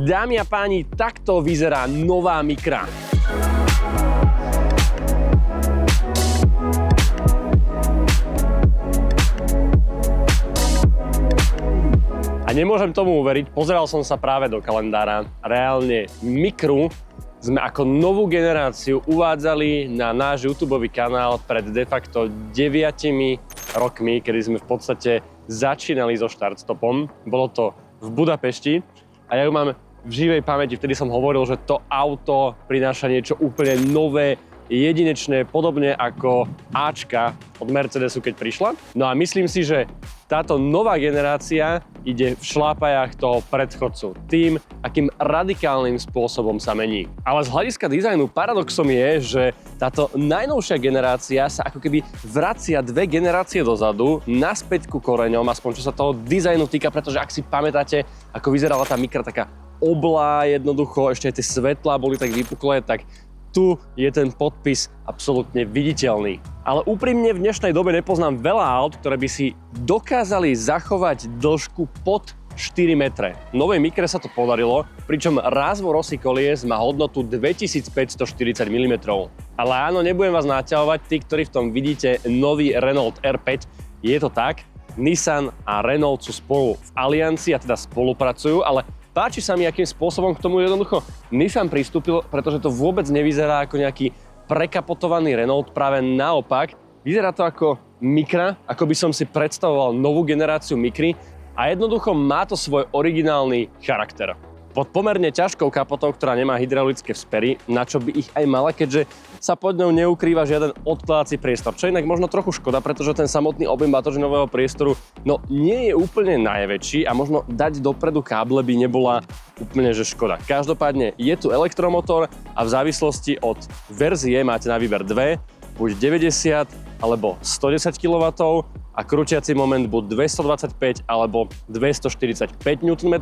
Dámy a páni, takto vyzerá nová Micra. A nemôžem tomu uveriť, pozeral som sa práve do kalendára. Reálne Micru sme ako novú generáciu uvádzali na náš YouTubeový kanál pred de facto 9 rokmi, kedy sme v podstate začínali so štartstopom. Bolo to v Budapešti a ja ju mám v živej pamäti. Vtedy som hovoril, že to auto prináša niečo úplne nové, jedinečné, podobne ako Ačka od Mercedesu, keď prišla. No a myslím si, že táto nová generácia ide v šlápajách toho predchodcu. Tým, akým radikálnym spôsobom sa mení. Ale z hľadiska dizajnu paradoxom je, že táto najnovšia generácia sa ako keby vracia 2 generácie dozadu, naspäť ku koreňom, aspoň čo sa toho dizajnu týka, pretože ak si pamätáte, ako vyzerala tá Micra, taká oblá jednoducho, ešte aj tie svetlá boli tak vypuklé, tak tu je ten podpis absolútne viditeľný. Ale úprimne v dnešnej dobe nepoznám veľa aut, ktoré by si dokázali zachovať dĺžku pod 4 metre. Novej Micre sa to podarilo, pričom rázvor osy kolies má hodnotu 2540 mm. Ale áno, nebudem vás naťahovať, tí, ktorí v tom vidíte nový Renault R5, je to tak. Nissan a Renault sú spolu v aliancii a teda spolupracujú, ale páči sa mi, akým spôsobom k tomu jednoducho Nissan pristúpil, pretože to vôbec nevyzerá ako nejaký prekapotovaný Renault, práve naopak. Vyzerá to ako Micra, ako by som si predstavoval novú generáciu Micry a jednoducho má to svoj originálny charakter. Pod pomerne ťažkou kapotou, ktorá nemá hydraulické vzpery, na čo by ich aj mala, keďže sa pod ňou neukrýva žiaden odkladací priestor. Čo inak možno trochu škoda, pretože ten samotný objem batožinového priestoru nie je úplne najväčší a možno dať dopredu káble by nebola úplne že škoda. Každopádne je tu elektromotor a v závislosti od verzie máte na výber dve, buď 90 alebo 110 kW a krútiaci moment buď 225 alebo 245 Nm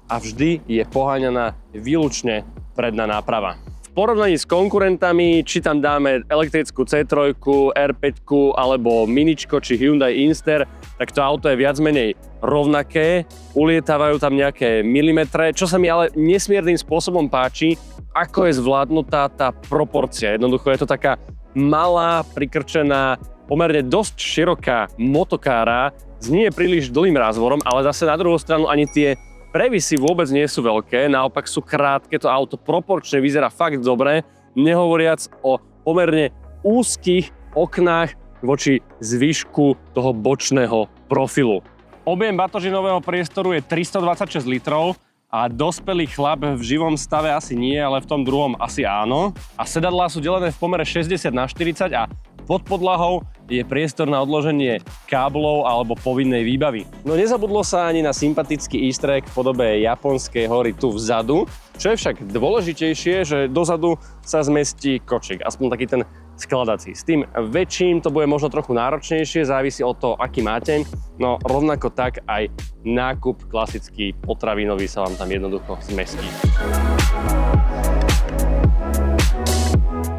a vždy je poháňaná výlučne predná náprava. V porovnaní s konkurentami, či tam dáme elektrickú C3, R5 alebo Miničko či Hyundai Inster, tak to auto je viac menej rovnaké, ulietávajú tam nejaké milimetre, čo sa mi ale nesmiernym spôsobom páči, ako je zvládnutá tá proporcia. Jednoducho je to taká malá, prikrčená, pomerne dosť široká motokára s nie príliš dlhým rázvorom, ale zase na druhú stranu ani tie previsy vôbec nie sú veľké, naopak sú krátke, to auto proporčne vyzerá fakt dobre, nehovoriac o pomerne úzkých oknách voči zvyšku toho bočného profilu. Objem batožinového priestoru je 326 litrov a dospelý chlap v živom stave asi nie, ale v tom druhom asi áno. A sedadlá sú delené v pomere 60/40 a pod podlahou je priestor na odloženie káblov alebo povinnej výbavy. No nezabudlo sa ani na sympatický easter egg v podobe japonskej hory tu vzadu, čo je však dôležitejšie, že dozadu sa zmestí kočík, aspoň taký ten skladací. S tým väčším to bude možno trochu náročnejšie, závisí od toho, aký máte, no rovnako tak aj nákup klasický potravinový sa vám tam jednoducho zmestí.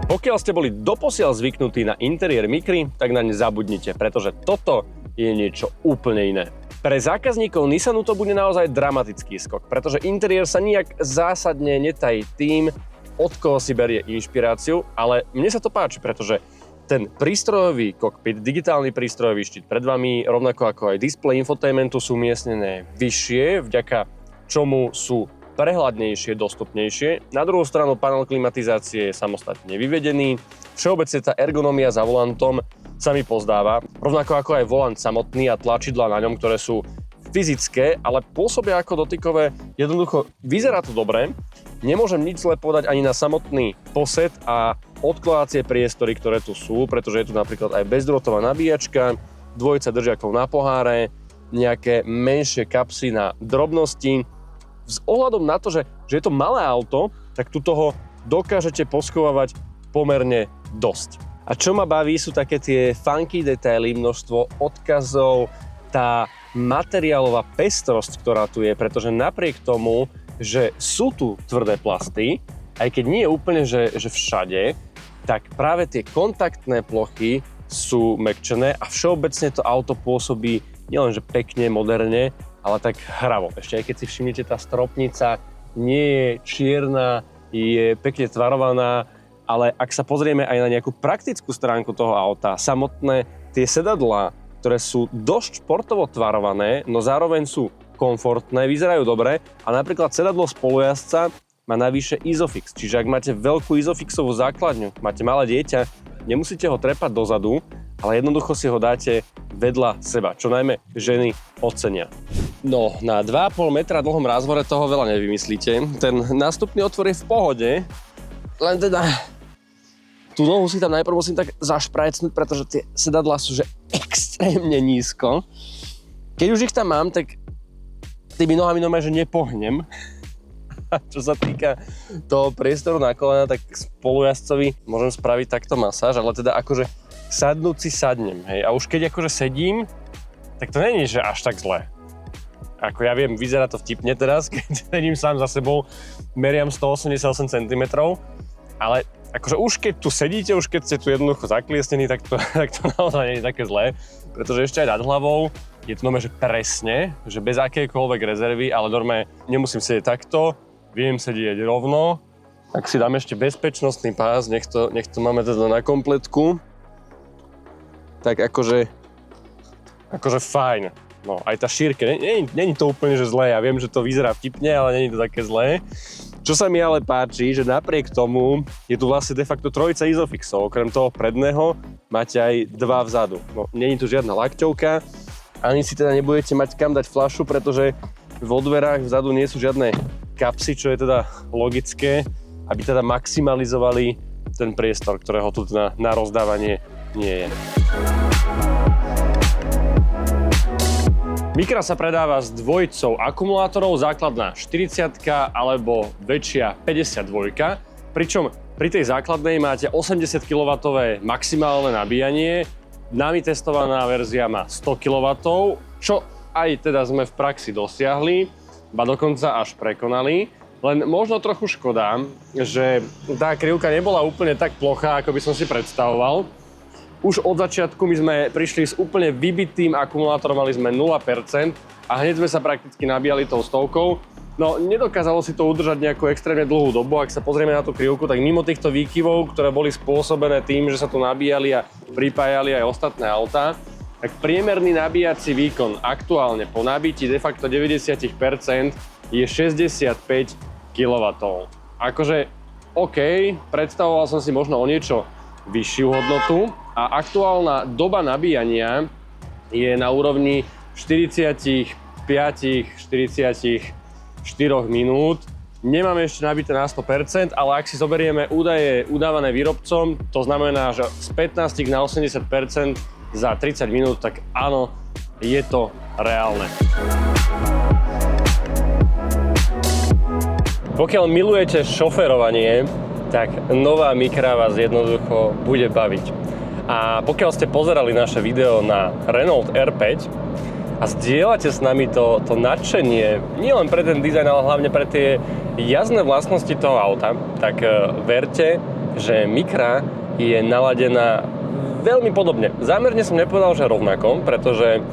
Pokiaľ ste boli doposiaľ zvyknutí na interiér Micry, tak naň zabudnite, pretože toto je niečo úplne iné. Pre zákazníkov Nissanu to bude naozaj dramatický skok, pretože interiér sa nijak zásadne netají tým, od koho si berie inšpiráciu, ale mne sa to páči, pretože ten prístrojový kokpit, digitálny prístrojový štít pred vami, rovnako ako aj displej infotainmentu sú umiestnené vyššie, vďaka čomu sú prehľadnejšie, dostupnejšie. Na druhú stranu panel klimatizácie je samostatne vyvedený. Všeobecne tá ergonomia za volantom sa mi pozdáva. Rovnako ako aj volant samotný a tlačidlá na ňom, ktoré sú fyzické, ale pôsobia ako dotykové. Jednoducho vyzerá to dobre. Nemôžem nič zle povedať ani na samotný posed a odkladacie priestory, ktoré tu sú, pretože je tu napríklad aj bezdrôtová nabíjačka, dvojica držiakov na poháre, nejaké menšie kapsy na drobnosti. S ohľadom na to, že je to malé auto, tak tu toho dokážete poschovávať pomerne dosť. A čo ma baví, sú také tie funky detaily, množstvo odkazov, tá materiálová pestrosť, ktorá tu je, pretože napriek tomu, že sú tu tvrdé plasty, aj keď nie je úplne, že všade, tak práve tie kontaktné plochy sú mäkčené a všeobecne to auto pôsobí nielenže pekne, moderne, ale tak hravo. Ešte aj keď si všimnete, tá stropnica nie je čierna, je pekne tvarovaná, ale ak sa pozrieme aj na nejakú praktickú stránku toho auta, samotné tie sedadlá, ktoré sú dosť športovo tvarované, no zároveň sú komfortné, vyzerajú dobre a napríklad sedadlo spolujazdca má navyše Isofix, čiže ak máte veľkú Isofixovú základňu, máte malé dieťa, nemusíte ho trepať dozadu, ale jednoducho si ho dáte vedľa seba, čo najmä ženy ocenia. No, na 2,5 metra dlhom rázvore toho veľa nevymyslíte. Ten nástupný otvor je v pohode, len teda tú nohu si tam najprv musím tak zašprajcnúť, pretože tie sedadlá sú že extrémne nízko. Keď už ich tam mám, tak tými nohami normálne, že nepohnem. A čo sa týka toho priestoru na kolena, tak spolujazdcovi môžem spraviť takto masáž, ale teda akože sadnúť si sadnem, hej. A už keď akože sedím, tak to není, že až tak zle. Ako ja viem, vyzerá to vtipne teraz, keď sedím sám za sebou, meriam 188 cm, ale akože už keď tu sedíte, už keď ste tu jednoducho zakliesnení, tak to naozaj nie je také zlé, pretože ešte aj nad hlavou je to normálne, že presne, že bez akékoľvek rezervy, ale normálne nemusím sedieť takto, viem sedieť rovno. Ak si dám ešte bezpečnostný pás, nech to máme teda na kompletku, tak akože fajn. No, aj tá šírka, není to úplne, že zlé, ja viem, že to vyzerá vtipne, ale není to také zlé. Čo sa mi ale páči, že napriek tomu je tu vlastne de facto trojica Isofixov, okrem toho predného máte aj dva vzadu. No, není tu žiadna lakťovka, ani si teda nebudete mať kam dať fľašu, pretože vo dverách vzadu nie sú žiadne kapsy, čo je teda logické, aby teda maximalizovali ten priestor, ktorého tu na rozdávanie nie je. Micra sa predáva s dvojicou akumulátorov, základná 40 alebo väčšia 52, pričom pri tej základnej máte 80 kW maximálne nabíjanie, nami testovaná verzia má 100 kW, čo aj teda sme v praxi dosiahli, ba dokonca až prekonali. Len možno trochu škoda, že tá krivka nebola úplne tak plochá, ako by som si predstavoval. Už od začiatku my sme prišli s úplne vybitým akumulátorom, mali sme 0% a hneď sme sa prakticky nabíjali tou 100. No, nedokázalo si to udržať nejakú extrémne dlhú dobu. Ak sa pozrieme na tú krivku, tak mimo týchto výkyvov, ktoré boli spôsobené tým, že sa tu nabíjali a pripájali aj ostatné autá, tak priemerný nabíjací výkon aktuálne po nabití de facto 90% je 65 kW. Akože OK, predstavoval som si možno o niečo vyššiu hodnotu a aktuálna doba nabíjania je na úrovni 45-44 minút. Nemáme ešte nabité na 100%, ale ak si zoberieme údaje udávané výrobcom, to znamená, že z 15 na 80% za 30 minút, tak áno, je to reálne. Pokiaľ milujete šoférovanie, tak nová Micra vás jednoducho bude baviť. A pokiaľ ste pozerali naše video na Renault R5 a zdieľate s nami to nadšenie, nielen pre ten dizajn, ale hlavne pre tie jazdné vlastnosti toho auta, tak verte, že Micra je naladená veľmi podobne. Zámerne som nepovedal, že rovnako, pretože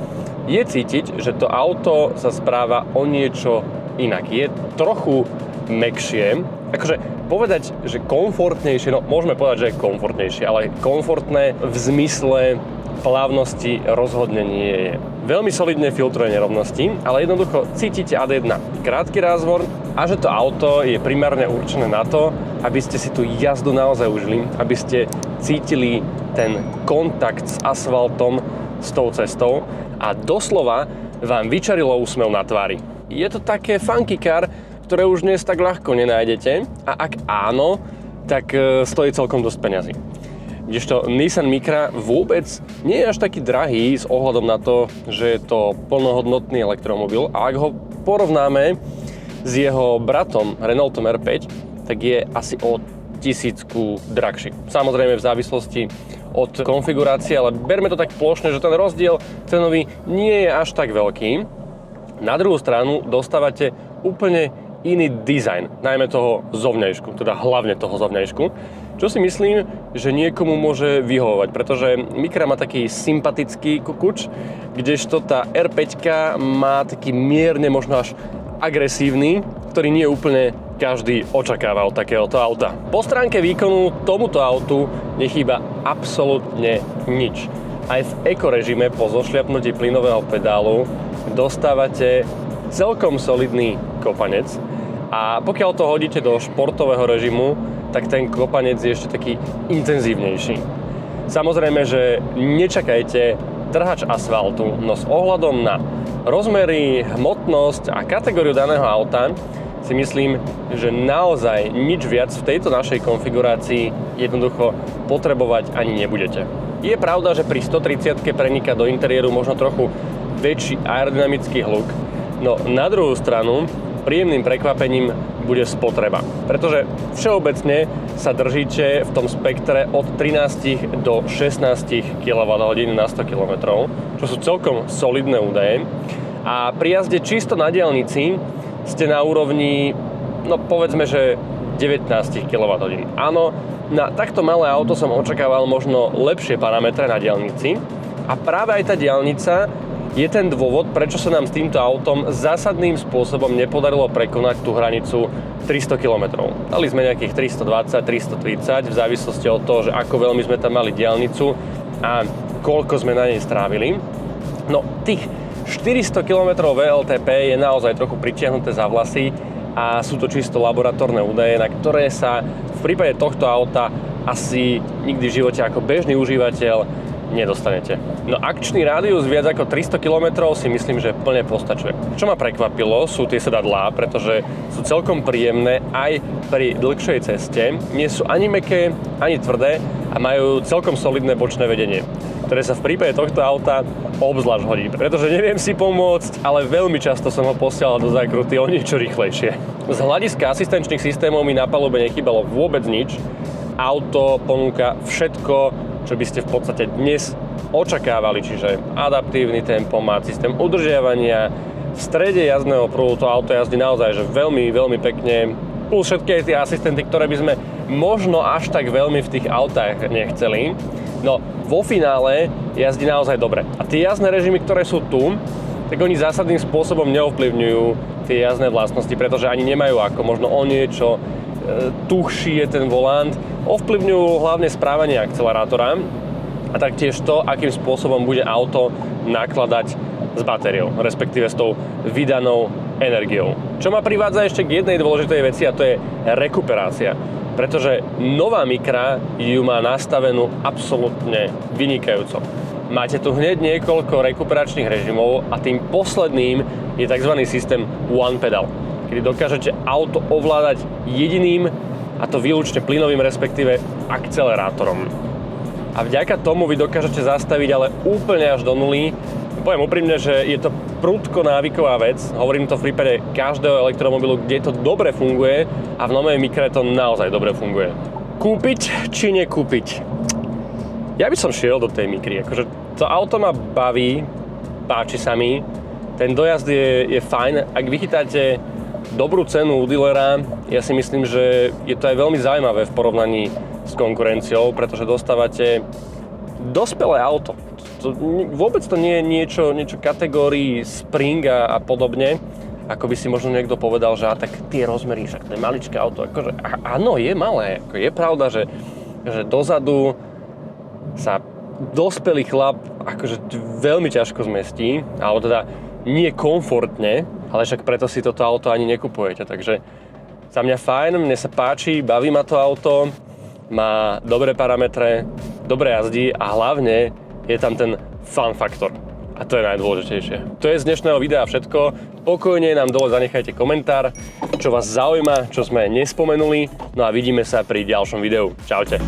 je cítiť, že to auto sa správa o niečo inak. Je trochu mäkšie. Akože povedať, že komfortnejšie, no môžeme povedať, že je komfortnejšie, ale komfortné v zmysle plavnosti rozhodne nie je. Veľmi solidne filtruje nerovnosti, ale jednoducho cítite AD1 krátky rázvor a že to auto je primárne určené na to, aby ste si tú jazdu naozaj užili, aby ste cítili ten kontakt s asfaltom, s tou cestou a doslova vám vyčarilo úsmev na tvári. Je to také funky car, ktoré už dnes tak ľahko nenájdete a ak áno, tak stojí celkom dosť peňazí. Kdežto Nissan Micra vôbec nie je až taký drahý s ohľadom na to, že je to plnohodnotný elektromobil a ak ho porovnáme s jeho bratom Renaultom R5, tak je asi o 1000 drahší. Samozrejme v závislosti od konfigurácie, ale berme to tak plošne, že ten rozdiel cenový nie je až tak veľký. Na druhú stranu dostávate úplne iný dizajn, najmä toho zovňajšku, teda hlavne toho zovňajšku, čo si myslím, že niekomu môže vyhovovať, pretože Micra má taký sympatický kukuč, kdežto tá R5 má taký mierne, možno až agresívny ktorý nie úplne každý očakáva od takéhoto auta. Po stránke výkonu tomuto autu nechýba absolútne nič. Aj v ekorežime po zošliapnutí plynového pedálu dostávate celkom solidný kopanec a pokiaľ to hodíte do športového režimu, tak ten kopanec je ešte taký intenzívnejší. Samozrejme, že nečakajte trhač asfaltu, no s ohľadom na rozmery, hmotnosť a kategóriu daného auta si myslím, že naozaj nič viac v tejto našej konfigurácii jednoducho potrebovať ani nebudete. Je pravda, že pri 130-ke preniká do interiéru možno trochu väčší aerodynamický hluk, no na druhú stranu príjemným prekvapením bude spotreba, pretože všeobecne sa držíte v tom spektre od 13 do 16 kWh na 100 km, čo sú celkom solidné údaje. A pri jazde čisto na diaľnici ste na úrovni, no povedzme, že 19 kWh. Áno, na takto malé auto som očakával možno lepšie parametre na diaľnici a práve aj tá diaľnica je ten dôvod, prečo sa nám s týmto autom zásadným spôsobom nepodarilo prekonať tú hranicu 300 km. Dali sme nejakých 320, 330 v závislosti od toho, že ako veľmi sme tam mali diaľnicu a koľko sme na nej strávili. No tých 400 km VLTP je naozaj trochu pritiahnuté za vlasy a sú to čisto laboratórne údaje, na ktoré sa v prípade tohto auta asi nikdy v živote ako bežný užívateľ nedostanete. No akčný rádius viac ako 300 km si myslím, že plne postačuje. Čo ma prekvapilo, sú tie sedadlá, pretože sú celkom príjemné aj pri dlhšej ceste. Nie sú ani mäkké, ani tvrdé a majú celkom solidné bočné vedenie, ktoré sa v prípade tohto auta obzvlášť hodí, pretože neviem si pomôcť, ale veľmi často som ho posielal do zákruty o niečo rýchlejšie. Z hľadiska asistenčných systémov mi na palube nechýbalo vôbec nič. Auto ponúka všetko, čo by ste v podstate dnes očakávali, čiže adaptívny tempomat, systém udržiavania, v strede jazdného prúdu to auto jazdí naozaj že veľmi, veľmi pekne, plus všetky aj tie asistenty, ktoré by sme možno až tak veľmi v tých autách nechceli. No, vo finále jazdí naozaj dobre. A tie jazdné režimy, ktoré sú tu, tak oni zásadným spôsobom neovplyvňujú tie jazdné vlastnosti, pretože ani nemajú ako možno o niečo tuhší je ten volant. Ovplyvňujú hlavne správanie akcelerátora a taktiež to, akým spôsobom bude auto nakladať s batériou, respektíve s tou vydanou energiou. Čo ma privádza ešte k jednej dôležitej veci a to je rekuperácia. Pretože nová Micra ju má nastavenú absolútne vynikajúco. Máte tu hneď niekoľko rekuperačných režimov a tým posledným je tzv. Systém One Pedal, kedy dokážete auto ovládať jediným, a to výlučne plynovým, respektíve akcelerátorom. A vďaka tomu vy dokážete zastaviť ale úplne až do nuly. Poviem úprimne, že je to prudko návyková vec. Hovorím to v prípade každého elektromobilu, kde to dobre funguje a v novej Micre to naozaj dobre funguje. Kúpiť či nekúpiť? Ja by som šiel do tej Micry. Akože to auto ma baví, páči sa mi. Ten dojazd je fajn. Ak vychytáte dobrú cenu u dealera, ja si myslím, že je to aj veľmi zaujímavé v porovnaní s konkurenciou, pretože dostávate dospelé auto. Vôbec to nie je niečo kategórii Spring a podobne, ako by si možno niekto povedal, že tak tie rozmery, však to je maličké auto. Akože, áno, je malé. Je pravda, že dozadu sa dospelý chlap akože veľmi ťažko zmestí, alebo teda nie komfortne, ale však preto si toto auto ani nekupujete. Takže za mňa fajn, mne sa páči, baví ma to auto, má dobré parametre, dobre jazdí a hlavne je tam ten fun faktor. A to je najdôležitejšie. To je z dnešného videa všetko. Pokojne nám dole zanechajte komentár, čo vás zaujíma, čo sme nespomenuli. No a vidíme sa pri ďalšom videu. Čaute.